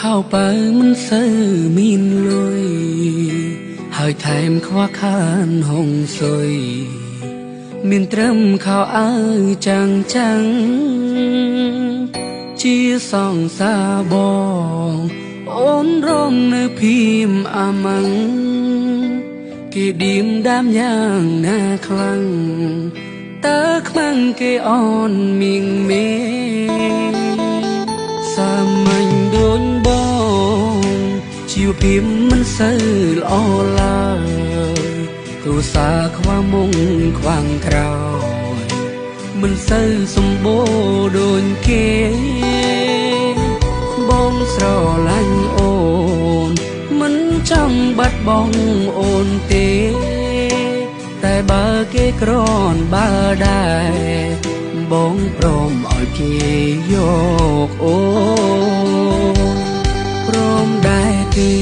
ហៅបើមិនសូវមានលុយហើយថែមខ្វះខានហុងស៊ុយមានត្រឹមខោអាវចាំងជាសង្សារបងអូនរងនៅភៀមអាម៉ាំងគេឌៀមដាមយ៉ាងណាខ្លាំងតើខ្មាំងគេអនមីងមេសាមញ្ញដូចបងជីវភាពមិនសូវល្អឡើយគ្រួសារខ្វះមុងខ្វាំងក្រោយមិនសូវសម្បូរដូចគេបងស្រឡាញ់អូនមិនចង់បាត់បង់អូនទេតែបើគេក្រនបើដែរបងព្រមឲ្យគេយកអូនព្រមដែរទេ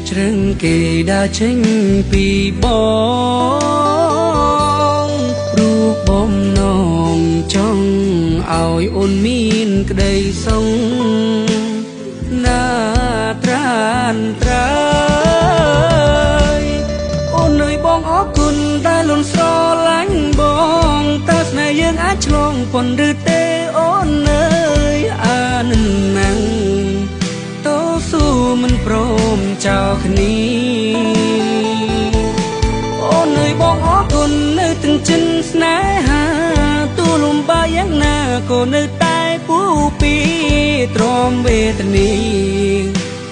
ជ្រឹងគេដើរចេញពីបងរូបបំណងចង់ឲ្យអូនមានក្តីសុខណាត្រានត្រើយអូនអើយបងអរគុណដែលលន់ស្រឡាញ់បងតើស្នេហ៍យើងអាចឆ្លងប៉ុនឬទេអូនអើយអានឹងណាំងតស៊ូមិនព្រមចោលគ្នាអូនអើយបងអរគុណនៅទាំងចិនស្នេហាទូលំបាកយ៉ាងណាក៏នៅតែពូពីទ្រាំវេទនា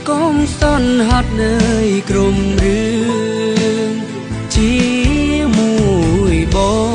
កុំសន់ហត់នើយក្រុមរឿងជាមួយបង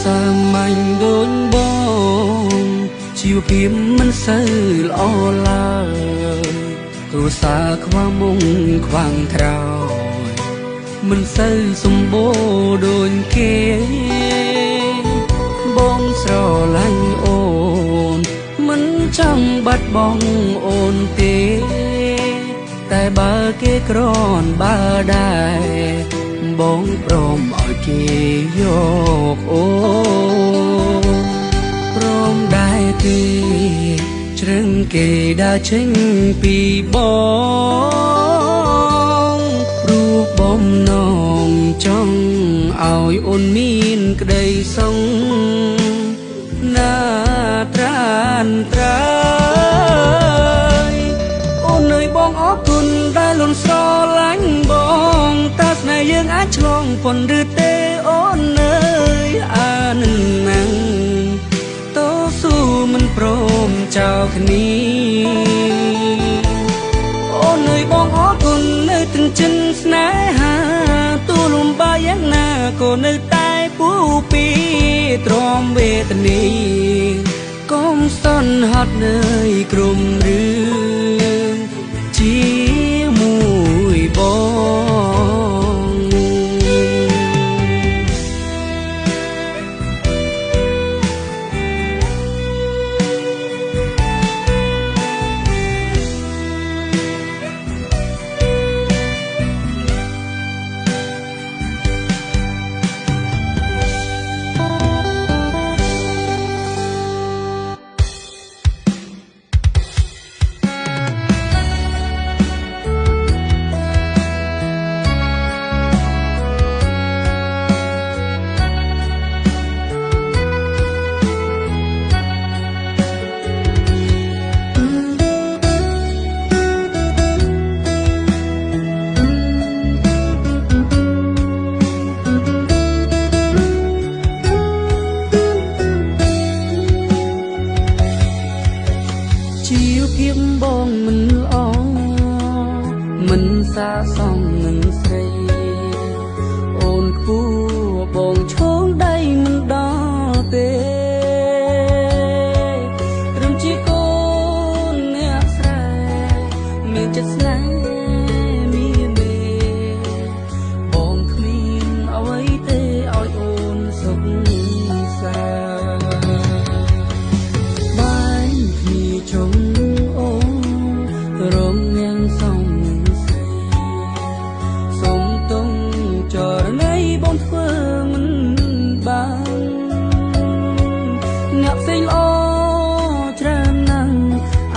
សាមញ្ញដូចបងជីវភាពមិនសូវល្អឡើយគ្រួសារខ្វះមុងខ្វាំងក្រោយមិនសូវសម្បូរដូចគេបងស្រឡាញ់អូនមិនចង់បាត់បង់អូនទេតែបើគេក្រនបើដែរបងព្រមឲ្យគេយកអូនព្រមដែរទេជ្រឹងគេដើរចេញពីបងរូបបំណងចង់ឲ្យអូនមានក្តីសុខណាត្រានត្រើយអូនអើយបងអរគុណដែលលន់ស្រឡាញ់បងតើស្នេហ៍យើងអាចឆ្លងប៉ុនឬទេអូនអើយអានឹងណាំងតស៊ូមិនព្រមចោលគ្នាអូនអើយបងអរគុណនៅទាំងចិនស្នេហាទូលំបាកយ៉ាងណាក៏នៅតែពូពីទ្រាំវេទនាកុំសន់ហត់នើយក្រុមរឿងជាមួយបងមិនសាសមនឹងស្រីអូនគួបងឈោងដៃមិន ចិត្តស្នេហ៍មានមេបងគ្មានអ្វីទេឲ្យអូនសុខសាបាយគ្នាជុំអូនរំងាំងសំស្រីសុំទុំចរណីបងធ្វើមិនបានអ្នកផ្សេងល្អច្រើនណាស់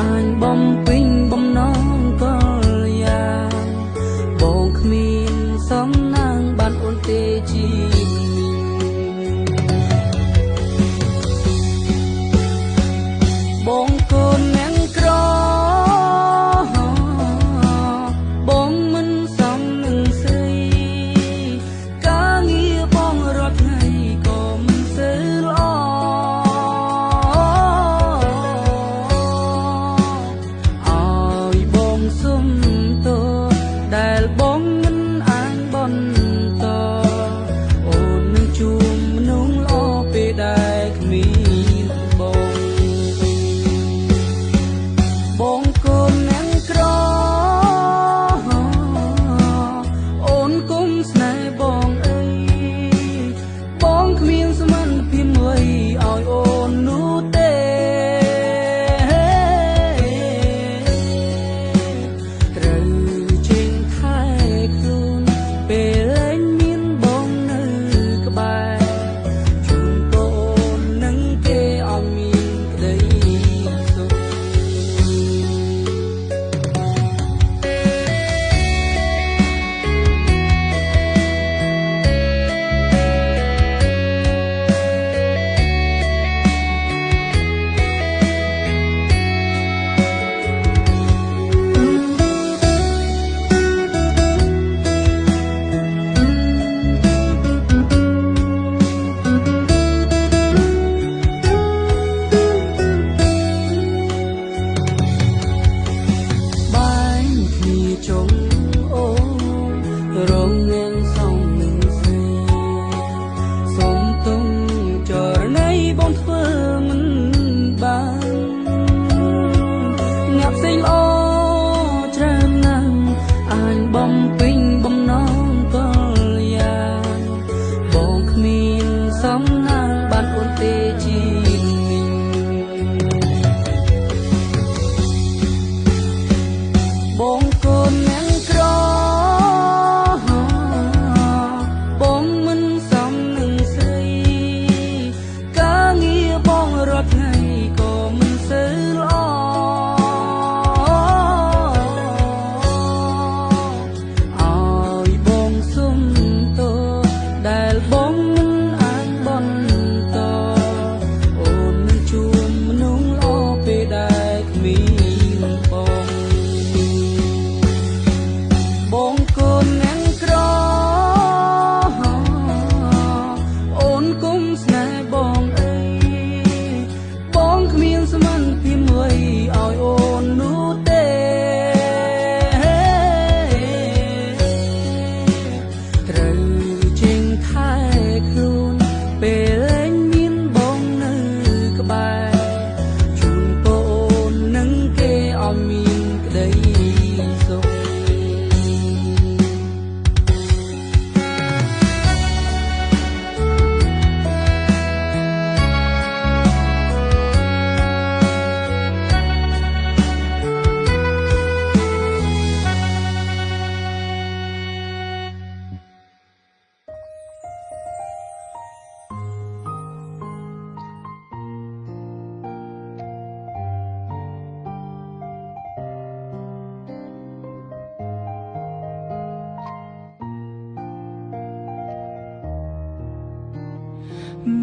អាចបំពេញបំណងក៏យ៉ាងបងគ្មានសំណាងបានអូនទេជីបងកូនអ្នកក្របងមិនសមនឹងស្រីការងារបងរាល់ថ្ងៃក៏មិនសូវល្អឲ្យបងសុំទោសដែលបងមិនអាចបន្តអូននឹងជួបមនុស្សល្អពេលដែលគ្មានបងកូនអ្នកក្រអូនគុំស្នេហ៍បងអីបងគ្មានសមត្ថភាពមួយឲ្យអូននោះទេត្រូវចេញថែខ្លួនពេលលែងមានបងនៅក្បែរជូនបងអូននឹងគេឲ្យមានក្តីសុខបាយគ្នាជុំអូនរងងាំងសំនឹងស្រីសុំទុំចរណីបងធ្វើមិនបានអ្នកផ្សេងល្អច្រើនណាស់អាចបំពេញបំណងក៏យ៉ាងបងគ្មានសំណាងបានអូនទេជីមីងបងកូនអ្នកក្របងមិនសមនឹងស្រីការងារបងរាល់ថ្ងៃក៏មិនសូវល្អឲ្យបងសុំទោសដែលបងមិនអាចបន្តអូននឹងជួបមនុស្សល្អពេលដែលគ្មានបងកូនអ្នកក្រអូនគុំស្នេហ៍បងអីបងគ្មានសមត្ថភាពមួយឲ្យអូននោះទេត្រូវចេញថែខ្លួនពេលលែងមានបងនៅក្បែរជូនបងអូននឹងគេឲ្យមានក្តីសុខ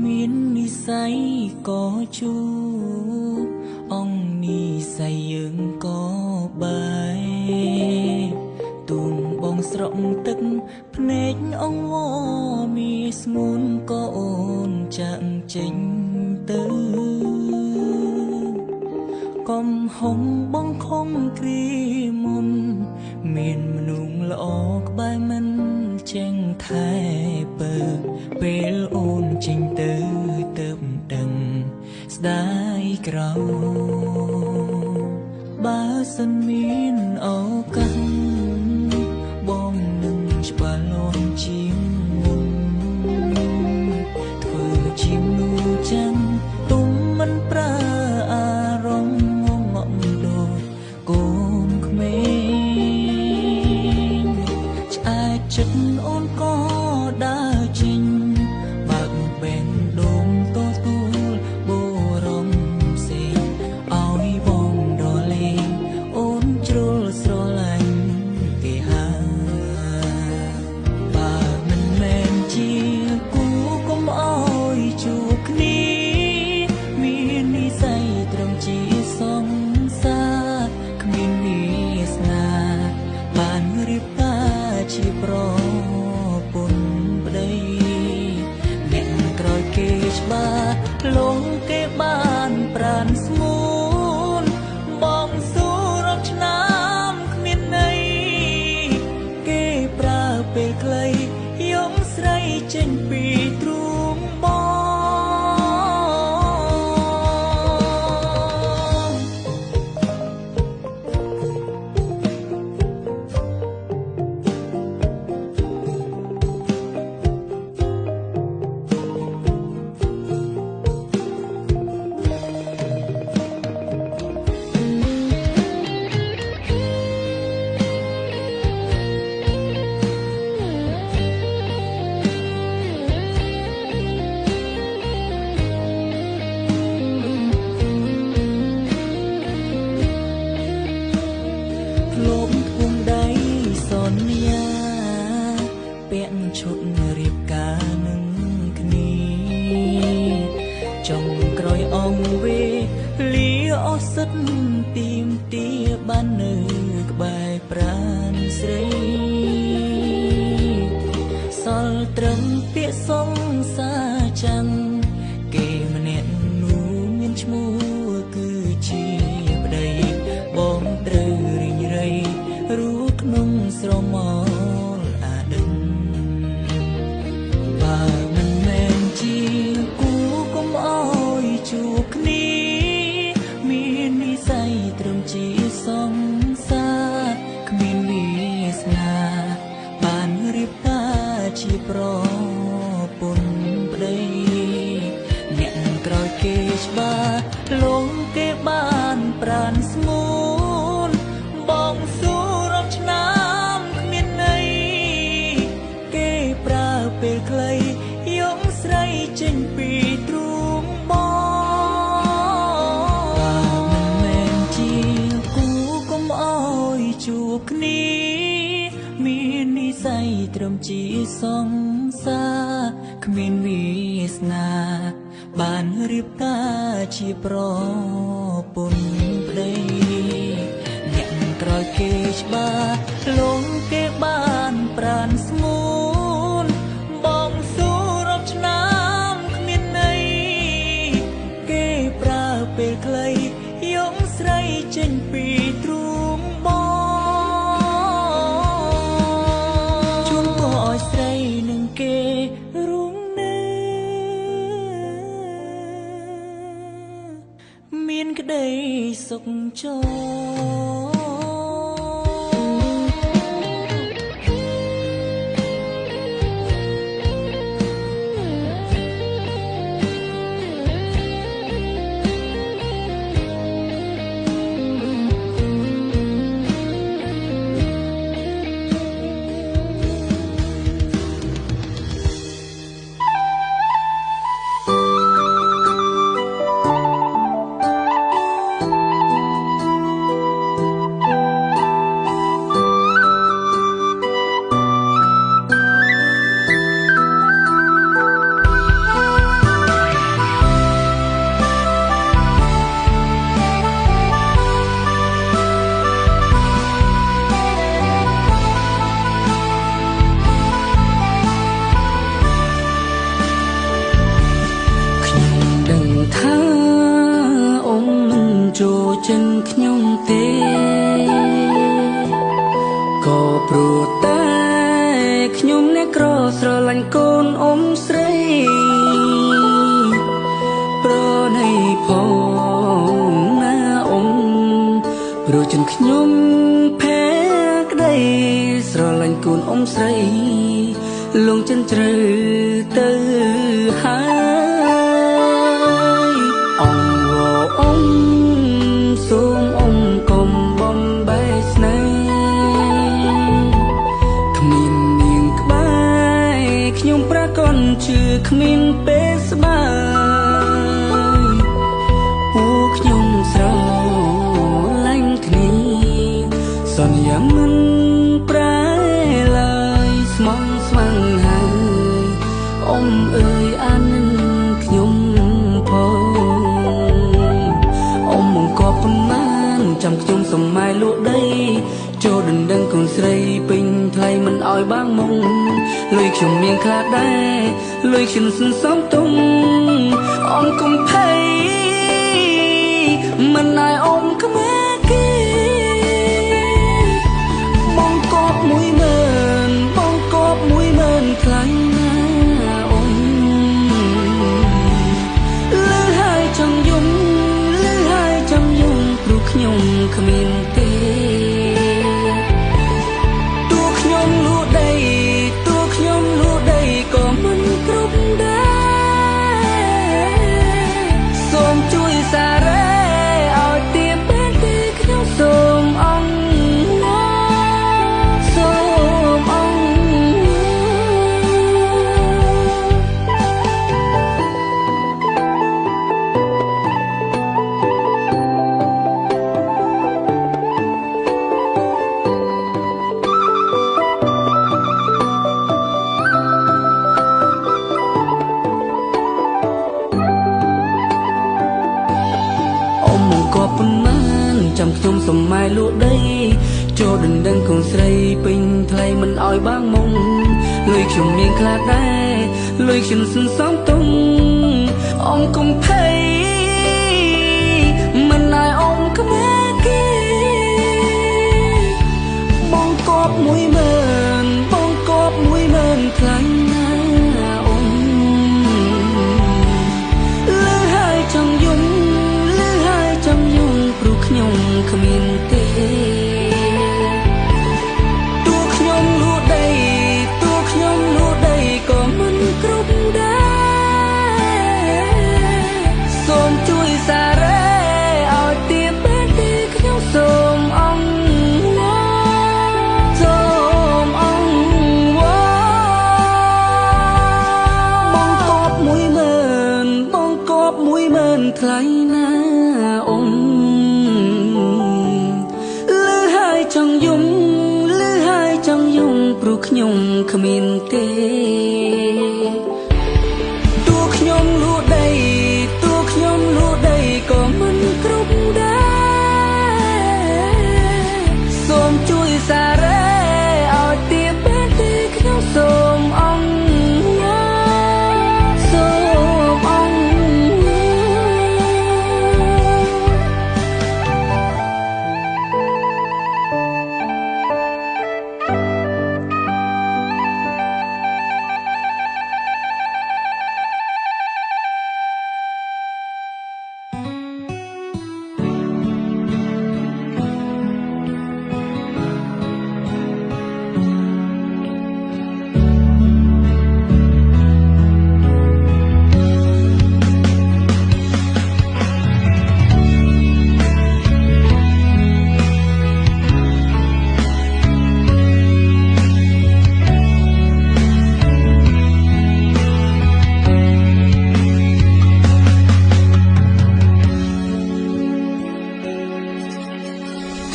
មាននិស្ស័យក៏ជួបអង្គនិស្ស័យយើងក៏បែកទុំបងស្រក់ទឹកភ្នែកអង្វរមានស្ងួនក៏អូនចាក់ចេញទៅកំហុំបងខំគ្រាមុនមានមនុស្សល្អក្បែរមិនចេញថែបើពេលអូនចេញទៅទៅដឹងស្ដាយក្រោយបើ សិនមានឱកាសបងនឹងច្បាស់លាស់ជាងមុនធ្វើជាមនុស្សចឹងទុំមិនប្រើអារម្មណ៍ងងក់ដូចកូនក្មេងឆ្អែតចិត្តអូនក៏ដើរចេញបើកបេះដូងទទួលបរំផ្សេងឲ្យបងរលែងអូនជ្រុលស្រឡាញ់គេហើយបើមិនមែនជាគូកុំអោយជួបគ្នាមាននិស្ស័យត្រឹមជាសង្សារគ្មានវាសនាបានរៀបការជាប្រពន្ធប្តីអ្នកក្រោយគេច្បាស់លងគេបានប្រានស្មួនបងស៊ូរត់ឆ្នាំគ្មានន័យគេប្រើពេលខ្លីយំស្រីចេញពីទ្រូងបងលោកភូមិដៃសន្យាពាក់ឈុតរៀបការនឹងគ្នាចុងក្រោយអងវេលាអស់សិទ្ធទីមទាបាននៅក្បែរប្រាណស្រីសល់ត្រឹមពាក្យសងសាចាំងគេម្នាក់នោះមានឈ្មោះគឺជាប្តីបងត្រូវរីងរៃរូក្នុងស្រមោលអាដិនបើមិនមែនជាគូកុំអោយជួបគ្នាមាននិស្ស័យត្រឹមជាសង្សារគ្មានវាសនាបានរៀបការជាប្រពន្ធប្តីអ្នកក្រោយគេច្បាស់លងគេបានប្រានស្មួនបងស៊ូរត់ឆ្នាំគ្មានន័យគេប្រើពេលខ្លីយំស្រីចេញពីទ្រូងបងបើមិនមែនជាគូកុំអោយជួបគ្នាមាននិស្ស័យត្រឹមជាសង្សារគ្មានវាសនាបានរៀបការជាប្រពន្ធប្តីអ្នកក្រោយគេច្បាស់លងគេបានប្រានស្មួនបងស៊ូរត់ឆ្នាំគ្មានន័យគេប្រើពេលខ្លីយំស្រីចេញពីទ្រូងបងជូនក៏ឲ្យស្រីនឹងគេរួមនៅមានក្តីសុខចរចូលចិនខ្ញុំទេក៏ព្រោះតែខ្ញុំអ្នកក្រស្រឡាញ់កូនអ៊ំស្រីប្រណីផងណាអ៊ំព្រោះចិន ខ្ញុំភ័ក្រក្តីស្រឡាញ់កូនអ៊ំស្រីលងចិនជ្រៅទៅហើយអង្គវអ៊ំសូមអ៊ំកុំបំបែកស្នេហ៍គ្មាននាងក្បែរខ្ញុំប្រកនជឿគ្មានពេលស្បើយពួកខ្ញុំស្រឡាញ់គ្នាសន្យាមិនប្រែឡើយស្មងស្មាំងហើយអ៊ំអើយអានខ្ញុំផងអ៊ំមកក៏ប៉ុន្មានចាំខ្ញុំសម័យលក់ដីចូលដណ្ដឹងកូនស្រីពេញថ្លៃមិនអោយបាំងមុងលុយខ្ញុំមានខ្លះដែរលុយខ្ញុំសន្សំទុំអ៊ំកុំភ័យមិនអាយអ៊ំក្មេគេបងកប10000បងកប10000ខ្លាំងណាស់អ៊ំលឺហើយចង់យំលឺហើយចង់យំព្រោះខ្ញុំគ្មានទេតួខ្ញុំលក់ដីតួខ្ញុំលក់ដីក៏មិនគ្រប់ដែរសូមជួយសារ៉េឲ្យទៀបពេលទីខ្ញុំសូមអង្គសូមអង្គក៏ប៉ុន្មានចាំខ្ញុំសម័យលក់ដីចូលដណ្ដឹងកូនស្រីពេញថ្លៃមិនអោយបាំងមុងលុយខ្ញុំមានខ្លះដែរលុយខ្ញុំសន្សំទុំអ៊ំកុំភ័យមិនអាយអ៊ំក្មេគេបងកប10000បងកប10000ខ្លាំងណាស់អ៊ំលឺហើយចង់យំព្រោះខ្ញុំគ្មានទេតួខ្ញុំលក់ដីតួខ្ញុំលក់ដីក៏មិនគ្រប់ដែរសូមជួយសារ៉េឲ្យទៀបពេលទីខ្ញុំសូមអង្គសូមអង្គបងកប10000បងកប10000ថ្លៃណាស់អ៊ំចង់យំលឺហើយចង់យំព្រោះខ្ញុំគ្មានទេតួខ្ញុំលក់ដីតួខ្ញុំលក់ដីក៏មិនគ្រប់ដែរសូមជួយសារ៉េឲ្យទៀបពេលទីខ្ញុំសូមអង្គសូមអង្គ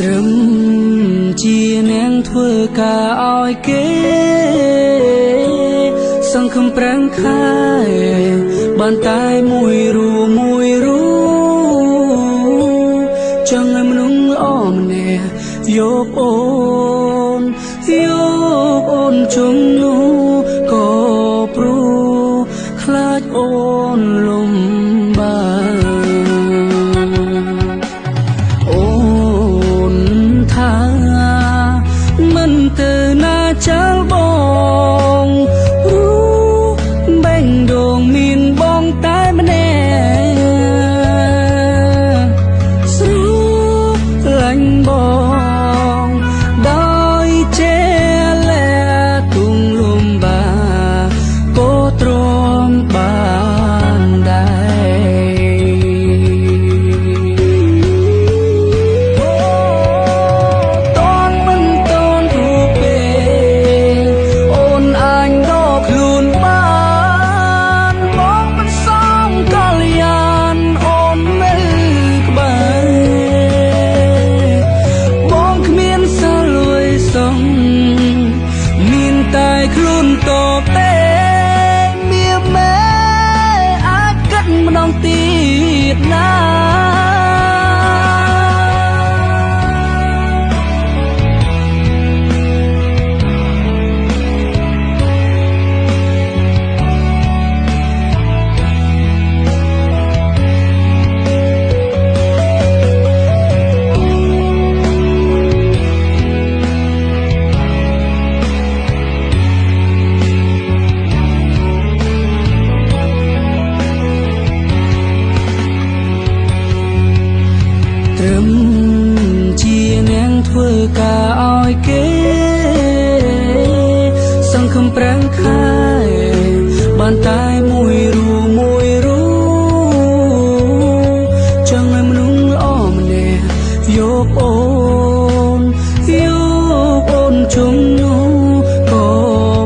ត្រឹមជានាងធ្វើការឲ្យគេសង្ឃឹមប្រាំងខែបានតែមួយរូចង់ឲ្យមនុស្សល្អម្នាក់យកអូនជុំនោះក៏ព្រោះខ្លាចអូនលំបាកមិនទៅណាចាល់បងបេងដូងមានបងតែម្នាក់ស្រួលលាញ់បង ឲ្យគេសង្ឃឹមប្រាំងខែបានតែមួយរូចង់ឲ្យមនុស្សល្អម្នាក់យកអូនជុំនោះក៏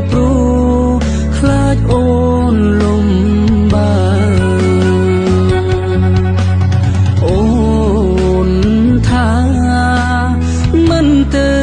ព្រោះខ្លាចអូនលំបាអូនថាមិនទៅ